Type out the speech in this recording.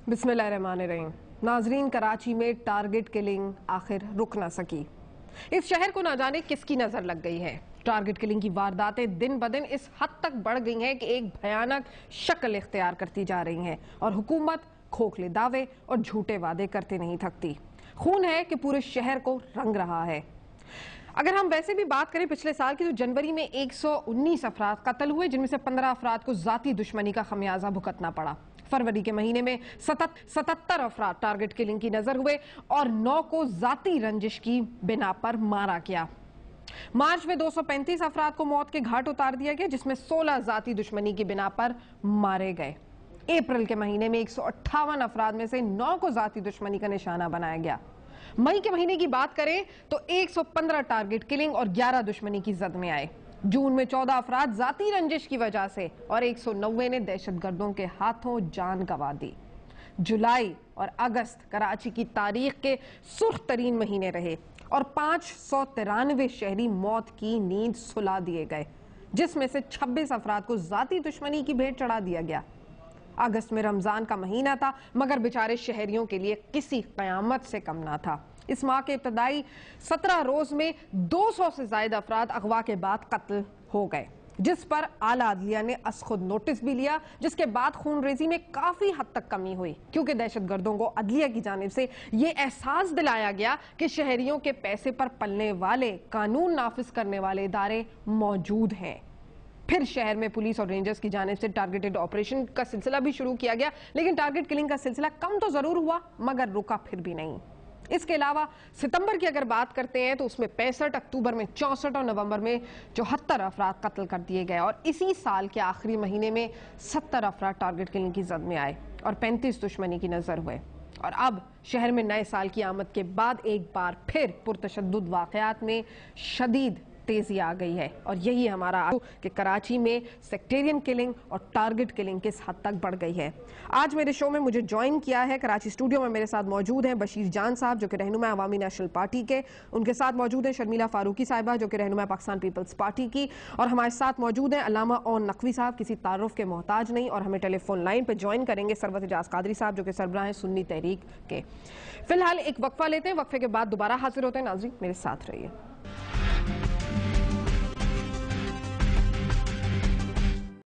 बिस्मिल्लाहिर्रहमानिर्रहीम। नाजरीन, कराची में टारगेट किलिंग आखिर रुक ना सकी। इस शहर को ना जाने किसकी नजर लग गई है। टारगेट किलिंग की वारदातें दिन ब दिन इस हद तक बढ़ गई हैं कि एक भयानक शक्ल इख्तियार करती जा रही हैं और हुकूमत खोखले दावे और झूठे वादे करते नहीं थकती। खून है कि पूरे शहर को रंग रहा है। अगर हम वैसे भी बात करें पिछले साल की, तो जनवरी में 119 अफराद कत्ल हुए, जिनमें से 15 अफराद को जाती दुश्मनी का खमियाजा भुगतना पड़ा। फरवरी के महीने में 77 अफराद टारगेट किलिंग की नजर हुए और 9 को जाती रंजिश की बिना पर मारा गया। मार्च में 235 अफराद को मौत के घाट उतार दिया गया, जिसमें 16 जाती दुश्मनी की बिना पर मारे गए। अप्रैल के महीने में 158 अफराद में से 9 को जाती दुश्मनी का निशाना बनाया गया। मई के महीने की बात करें तो 115 टारगेट किलिंग और 11 दुश्मनी की जद में आए। जून में 14 अफराद जाती रंजिश की वजह से और 190 ने दहशतगर्दों के हाथों जान गंवा दी। जुलाई और अगस्त कराची की तारीख के सुर्ख तरीन महीने रहे और 593 शहरी मौत की नींद सुला दिए गए, जिसमें से 26 अफराद को जाती दुश्मनी की भेंट चढ़ा दिया गया। अगस्त में रमजान का महीना था, मगर बेचारे शहरियों के लिए किसी कयामत से कम ना था। इस माह के इब्तदाई 17 रोज में 200 से ज्यादा अफराद अगवा के बाद कत्ल हो गए, जिस पर आला अदलिया ने खुद नोटिस भी लिया, जिसके बाद खूनरेजी में काफी हद तक कमी हुई, क्योंकि दहशतगर्दों को अदलिया की जानिब से यह एहसास दिलाया गया कि शहरियों के पैसे पर पलने वाले कानून नाफिज करने वाले इदारे मौजूद हैं। फिर शहर में पुलिस और रेंजर्स की जानिब से टारगेटेड ऑपरेशन का सिलसिला भी शुरू किया गया, लेकिन टारगेट किलिंग का सिलसिला कम तो जरूर हुआ, मगर रुका फिर भी नहीं। इसके अलावा सितंबर की अगर बात करते हैं तो उसमें 65, अक्टूबर में 64 और नवंबर में 74 अफराद कत्ल कर दिए गए और इसी साल के आखिरी महीने में 70 अफराद टारगेट किलिंग की जद में आए और 35 दुश्मनी की नजर हुए। और अब शहर में नए साल की आमद के बाद एक बार फिर पुरतशद्दुद वाकयात में शदीद तेजी आ गई है और यही हमारा कि कराची में सेक्टेरियन किलिंग और टारगेट किलिंग किस हद तक बढ़ गई है। आज मेरे शो में मुझे ज्वाइन किया है, कराची स्टूडियो में मेरे साथ मौजूद हैं बशीर जान साहब, जो कि रहनुमा अवामी नेशनल पार्टी के। उनके साथ मौजूद हैं शर्मिला फारूकी साहिबा, जो कि रहनुमा पाकिस्तान पीपल्स पार्टी की। और हमारे साथ मौजूद हैं अल्लामा ओन नकवी साहब, किसी तारुफ के मोहताज नहीं। और हमें टेलीफोन लाइन पर ज्वाइन करेंगे सरवत इजाज कादरी साहब, जो कि सरबराह हैं सुन्नी तहरीक के। फिलहाल एक वक्फा लेते हैं, वक्फे के बाद दोबारा हाजिर होते हैं। नाज़रीन, मेरे साथ रहिए।